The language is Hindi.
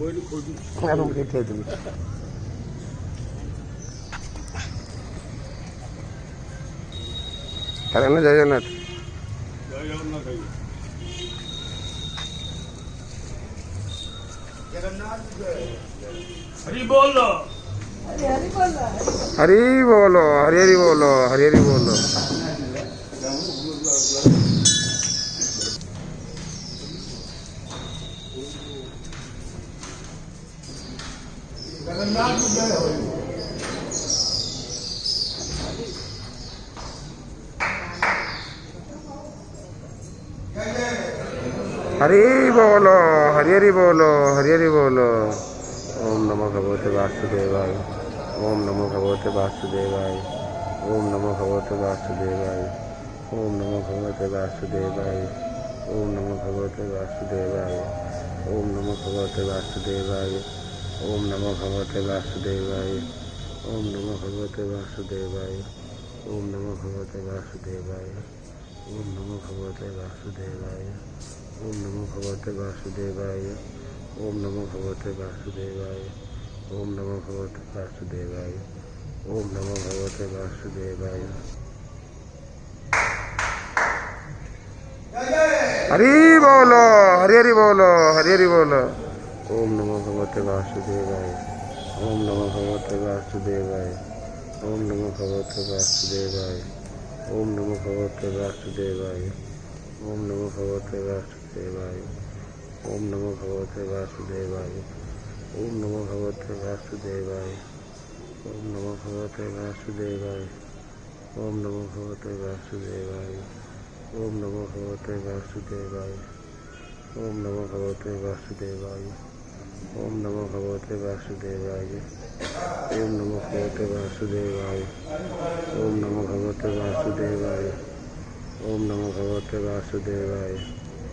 না জয় জগন্নাথ। हरि बोलो हरी बोलो, हरी हरी बोलो, हरी हरी बोलो। जगन्नाथ जय हो। हरी बोलो, हरी हरी बोलो, हरी हरी बोलो। ओम नमो भगवते वासुदेवाय। ओम नमो भगवते वासुदेवाय। ओम नमो भगवते वासुदेवाय। ओम नमो भगवते वासुदेवाय। ओम नमो भगवते वासुदेवाय। ओम नमो भगवते वासुदेवाय। ओम नमो भगवते वासुदेवाय। ओम नमो भगवते वासुदेवाय। ओम नमो भगवते वासुदेवाय। ओम नमो भगवते वासुदेवाय। ओम नमो भगवते वासुदेवाय। ओम नमो भगवते वासुदेवाय। ओम नमो भगवते वासुदेवाय। ओम नमो भगवते वासुदेवाय। हरि बोलो, हरि हरि बोलो, हरि हरि बोलो। ओम नमो भगवते वासुदेवाय। ओम नमो भगवते वासुदेवाय। ओम नमो भगवते वासुदेवाय। ओम नमो भगवते वासुदेवाय। ओम नमो भगवते वासुदेवाय। ओम नमो भगवते वासुदेवाय। ओम नमो भगवते वासुदेवाय। ओम नमो भगवते वासुदेवाय। ओम नमो भगवते वासुदेवाय। ओम नमो भगवते वासुदेवाय। ओम नमो भगवते वासुदेवाय। ओम नमो भगवते वासुदेवाय। ओम नमो भगवते वासुदेवाय। ओम नमो भगवते वासुदेवाय। ओम नमो भगवते वासुदेवाय।